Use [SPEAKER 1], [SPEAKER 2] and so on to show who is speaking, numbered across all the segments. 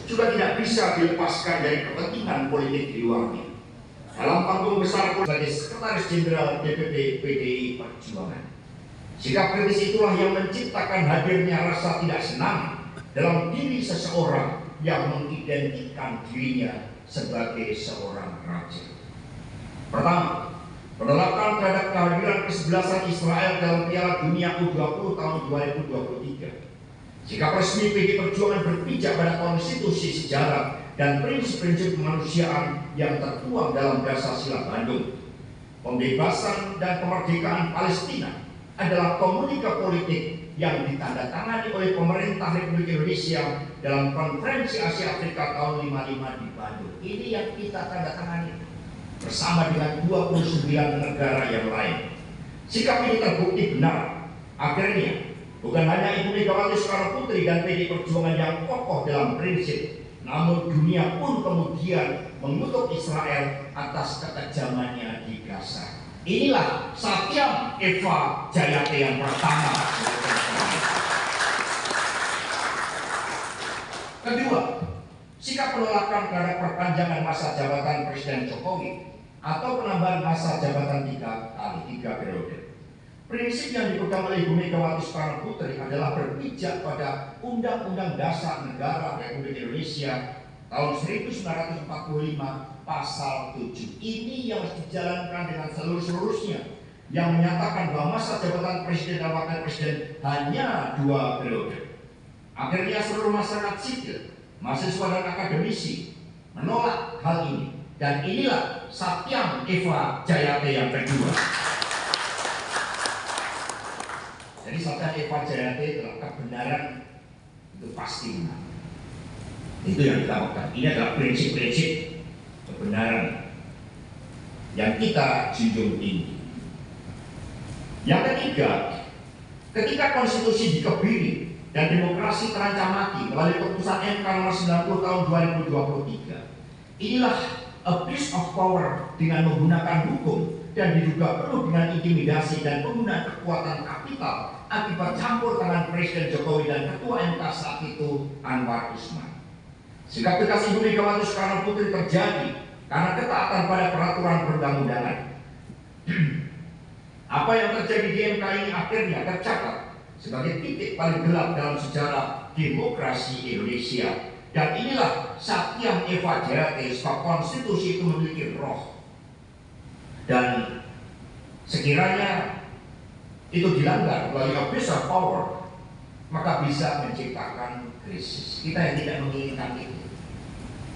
[SPEAKER 1] juga tidak bisa dilepaskan dari kepentingan politik di luarnya. Dalam panggung besar sebagai Sekretaris Jenderal DPP PDI Perjuangan, sikap kritis itulah yang menciptakan hadirnya rasa tidak senang dalam diri seseorang yang mengidentikan dirinya sebagai seorang raja. Pertama, penolakan terhadap kehadiran kesebelasan Israel dalam Piala Dunia U20 tahun 2023. Sikap resmi PDI Perjuangan berpijak pada konstitusi sejarah dan prinsip-prinsip kemanusiaan yang tertuang dalam Dasar Sila Bandung. Pembebasan dan kemerdekaan Palestina adalah komunika politik yang ditandatangani oleh pemerintah Republik Indonesia dalam Konferensi Asia Afrika tahun 55 di Bandung. Ini yang kita tandatangani bersama dengan 29 negara yang lain. Sikap ini terbukti benar. Akhirnya, bukan hanya Ibu Megawati Soekarno Putri dan PDI Perjuangan yang kokoh dalam prinsip, namun dunia pun kemudian mengutuk Israel atas kekejamannya di Gaza. Inilah Satyam Eva Jayate yang pertama. Kedua, sikap penolakan terhadap perpanjangan masa jabatan Presiden Jokowi atau penambahan masa jabatan 3 periode. Prinsip yang dipegang oleh Ibu Megawati Soekarno Putri adalah berpijak pada Undang-Undang Dasar Negara Republik Indonesia tahun 1945 pasal 7. Ini yang harus dijalankan dengan seluruh-seluruhnya, yang menyatakan bahwa masa jabatan Presiden dan Wakil Presiden hanya 2 periode. Akhirnya seluruh masyarakat sipil, mahasiswa dan akademisi menolak hal ini, dan inilah Satyam Eva Jayate yang kedua. Jadi Satyam Eva Jayate adalah kebenaran itu pasti benar. Itu yang kita lakukan. Ini adalah prinsip-prinsip kebenaran yang kita junjung tinggi. Yang ketiga, ketika konstitusi dikebiri dan demokrasi terancam mati melalui keputusan MK nomor 90 tahun 2023, inilah abuse of power dengan menggunakan hukum dan diduga penuh dengan intimidasi dan penggunaan kekuatan kapital akibat campur tangan Presiden Jokowi dan Ketua MK saat itu Anwar Usman. Sikap tegas Ibu Megawati Soekarno Putri terjadi karena ketaatan pada peraturan perundang-undangan. Apa yang terjadi di MK ini akhirnya tercatat sebagai titik paling gelap dalam sejarah demokrasi Indonesia. Dan inilah Satyam Eva Jayate, sebab konstitusi itu memiliki roh. Dan sekiranya itu dilanggar melalui abuse of power, maka bisa menciptakan krisis. Kita yang tidak menginginkan itu,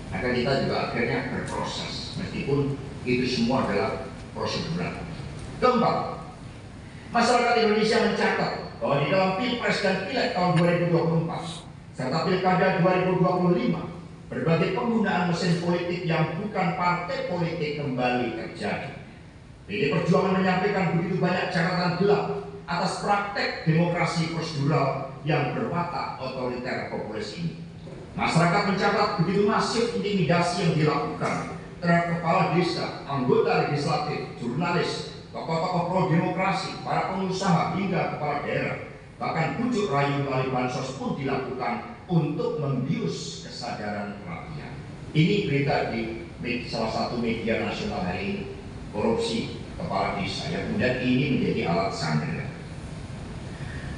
[SPEAKER 1] maka kita juga akhirnya berproses, meskipun itu semua adalah prosedural. Keempat, masyarakat Indonesia mencatat bahwa di dalam Pilpres dan Pileg tahun 2024 serta Pilkada 2025, berbagai penggunaan mesin politik yang bukan partai politik kembali terjadi. PDI Perjuangan menyampaikan begitu banyak catatan gelap atas praktek demokrasi prosedural yang berwatak otoriter populis ini. Masyarakat mencatat begitu masif intimidasi yang dilakukan terhadap kepala desa, anggota legislatif, jurnalis, tokoh-tokoh pro demokrasi, para pengusaha hingga kepala daerah. Bahkan bujuk rayu melalui bansos pun dilakukan untuk membius kesadaran rakyat. Ini berita di salah satu media nasional hari ini, korupsi kepala desa yang kemudian ini menjadi alat sandera.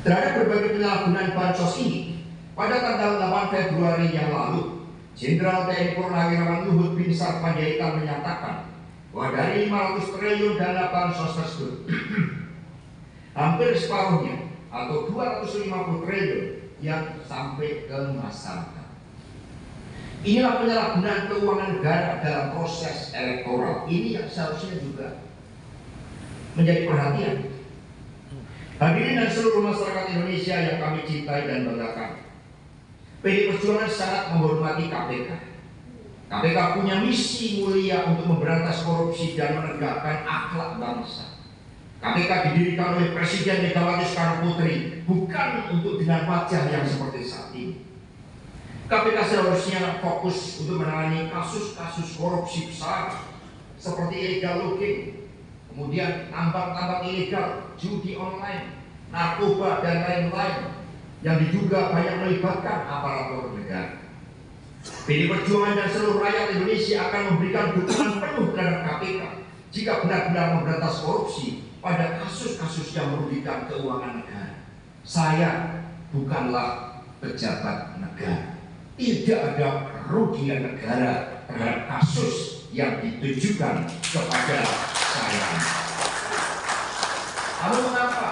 [SPEAKER 1] Terhadap berbagai penyalahgunaan bansos ini, pada tanggal 8 Februari yang lalu, Jenderal TNI Purnawirawan Luhut Binsar Panjaitan menyatakan bahwa dari 500 triliun dana bansos tersebut, hampir separuhnya atau 250 triliun yang sampai ke masyarakat. Inilah penyalahgunaan keuangan negara dalam proses elektoral. Ini yang seharusnya juga menjadi perhatian. Hadirin dan seluruh masyarakat Indonesia yang kami cintai dan banggakan, PDI Perjuangan sangat menghormati KPK. KPK punya misi mulia untuk memberantas korupsi dan menegakkan akhlak bangsa. KPK didirikan oleh Presiden Megawati Soekarno Putri bukan untuk dengan wajah yang seperti saat ini. KPK seharusnya fokus untuk menangani kasus-kasus korupsi besar seperti illegal logging, kemudian tambang-tambang ilegal, judi online, narkoba dan lain-lain yang diduga banyak melibatkan aparatur negara. PDI Perjuangan dan seluruh rakyat Indonesia akan memberikan dukungan penuh terhadap KPK jika benar-benar memberantas korupsi pada kasus-kasus yang merugikan keuangan negara. Saya bukanlah pejabat negara. Tidak ada kerugian negara terhadap kasus yang ditujukan kepada saya. Lalu mengapa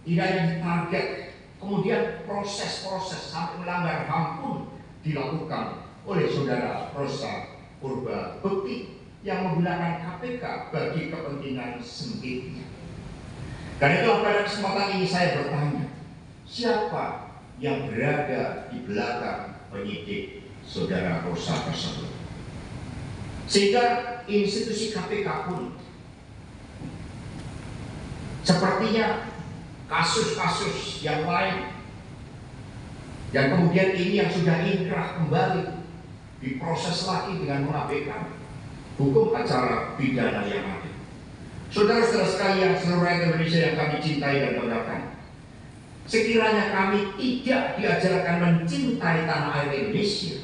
[SPEAKER 1] tidak ditarget, kemudian proses-proses sampai melanggar HAM pun dilakukan oleh saudara Rosa Purba Bekti yang menggunakan KPK bagi kepentingan sempitnya. Karena itulah pada kesempatan ini saya bertanya, siapa yang berada di belakang penyidik saudara Rosa tersebut? Sehingga institusi KPK pun sepertinya kasus-kasus yang lain yang kemudian ini yang sudah inkrah kembali diproses lagi dengan mengabaikan hukum acara pidana yang ada. Saudara-saudara sekalian, seluruh rakyat Indonesia yang kami cintai dan banggakan, sekiranya kami tidak diajarkan mencintai tanah air Indonesia,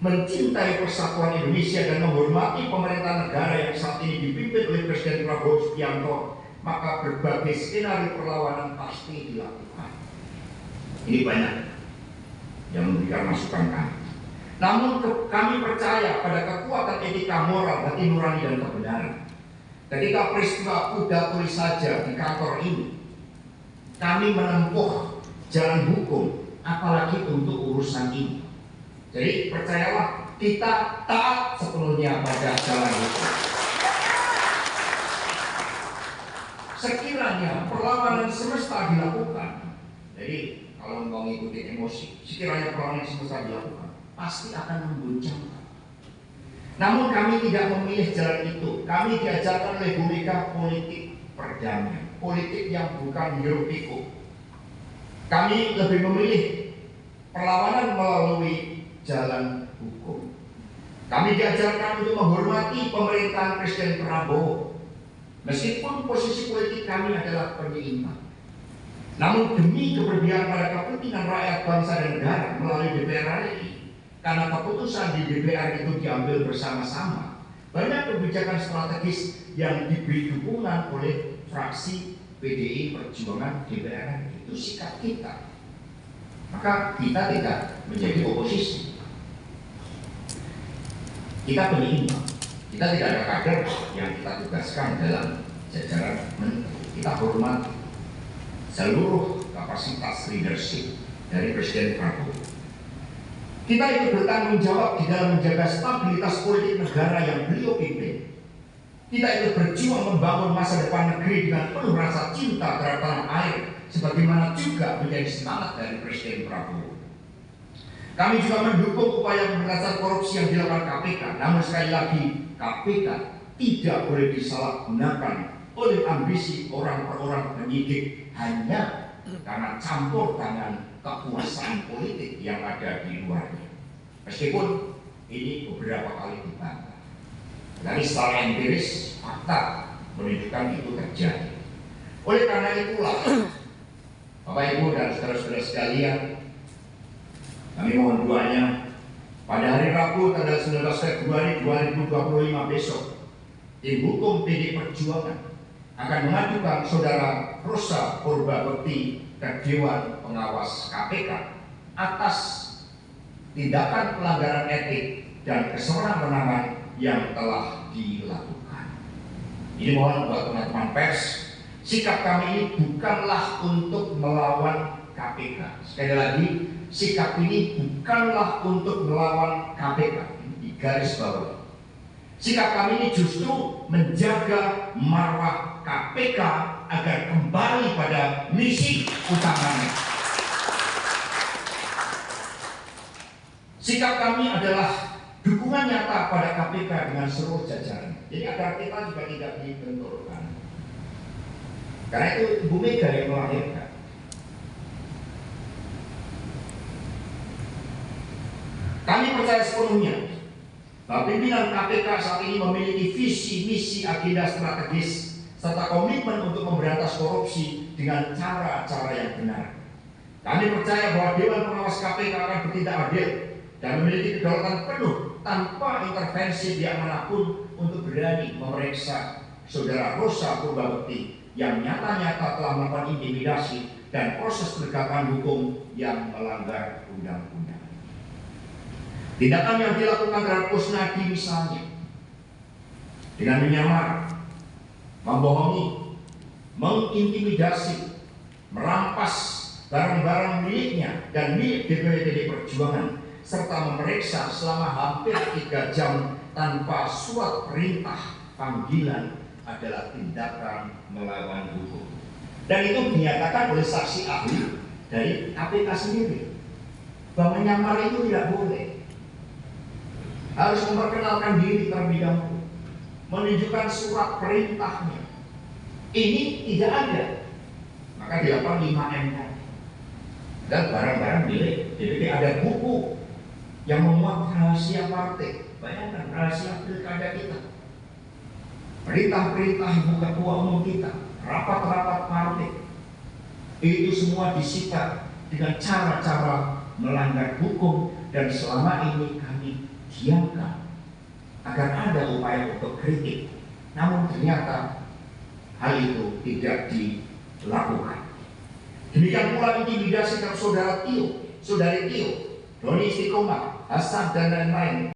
[SPEAKER 1] mencintai persatuan Indonesia dan menghormati pemerintah negara yang saat ini dipimpin oleh Presiden Prabowo Subianto, maka berbagai skenario perlawanan pasti dilakukan. Ini banyak yang memberikan masukan kami. Namun kami percaya pada kekuatan etika moral, hati nurani dan kebenaran. Ketika peristiwa kuda tulis saja di kantor ini, kami menempuh jalan hukum, apalagi untuk urusan ini. Jadi percayalah, kita taat sepenuhnya pada jalan hukum. Sekiranya perlawanan semesta dilakukan, jadi kalau mau ngikutin emosi, sekiranya perlawanan semesta dilakukan, pasti akan mengguncangkan. Namun kami tidak memilih jalan itu. Kami diajarkan oleh Bu Mega politik perdamaian, politik yang bukan hiruk pikuk. Kami lebih memilih perlawanan melalui jalan hukum. Kami diajarkan untuk menghormati pemerintahan Presiden Prabowo, meskipun posisi politik kami adalah penyeimbang. Namun demi keberpihakan pada kepentingan rakyat, bangsa dan negara melalui DPR RI, karena keputusan di DPR itu diambil bersama-sama, banyak kebijakan strategis yang diberi dukungan oleh fraksi PDI Perjuangan DPR. Itu sikap kita. Maka kita tidak menjadi oposisi. Kita penyeimbang. Kita tidak ada kader yang kita tugaskan dalam jajaran menteri. Kita hormati seluruh kapasitas leadership dari Presiden Prabowo. Kita ikut bertanggung jawab di dalam menjaga stabilitas politik negara yang beliau pimpin. Kita ikut berjuang membangun masa depan negeri dengan penuh rasa cinta terhadap tanah air, sebagaimana juga menjadi semangat dari Presiden Prabowo. Kami juga mendukung upaya pemberantasan korupsi yang dilakukan KPK. Namun sekali lagi, KPK tidak boleh disalahgunakan oleh ambisi orang per orang penyidik hanya karena campur tangan kekuasaan politik yang ada di luarnya. Meskipun ini beberapa kali dibantah, dari secara empiris fakta menunjukkan itu terjadi. Oleh karena itulah, Bapak Ibu dan saudara-saudara sekalian, kami mohon doanya pada hari Rabu tanggal 19 Februari 2025 besok, tim hukum PDI Perjuangan akan mengajukan saudara Rosa Purba Bekti ke Dewan Pengawas KPK atas tindakan pelanggaran etik dan kesewenang-wenangan yang telah dilakukan. Ini mohon buat teman-teman pers, sikap kami ini bukanlah untuk melawan KPK. Sekali lagi, sikap ini bukanlah untuk melawan KPK. Di garis bawah. Sikap kami ini justru menjaga marwah KPK agar kembali pada misi utamanya. Sikap kami adalah dukungan nyata pada KPK dengan seluruh jajaran. Jadi agar kita juga tidak dibenturkan. Karena itu Bu Mega yang melahirkan. Kami percaya sepenuhnya bahwa pimpinan KPK saat ini memiliki visi, misi, agenda strategis serta komitmen untuk memberantas korupsi dengan cara-cara yang benar. Kami percaya bahwa Dewan Pengawas KPK akan bertindak adil, dan memiliki kedaulatan penuh tanpa intervensi pihak manapun untuk berani memeriksa saudara Rosa Purbabekti yang nyata-nyata telah melakukan intimidasi dan proses penegakan hukum yang melanggar undang-undang. Tindakan yang dilakukan terhadap Kusnadi misalnya dengan menyamar, membohongi, mengintimidasi, merampas barang-barang miliknya dan milik DPW PD Perjuangan, serta memeriksa selama hampir 3 jam tanpa surat perintah panggilan adalah tindakan melawan hukum. Dan itu dinyatakan oleh saksi ahli dari KPK sendiri bahwa menyamar itu tidak boleh, harus memperkenalkan diri terlebih dahulu, menunjukkan surat perintahnya. Ini tidak ada, maka dilakukan 5M tadi. Dan barang-barang milik DPD, ada buku yang memuat rahasia partai. Bayangkan rahasia pilkada kita, perintah-perintah ibu ketua umum kita, rapat-rapat partai, itu semua disita dengan cara-cara melanggar hukum. Dan selama ini kami diamkan agar ada upaya untuk kritik, namun ternyata hal itu tidak dilakukan. Demikian pula intimidasi terhadap saudara Tio, saudari Tio, Doni Istiqomah, Hasan dan lain-lain.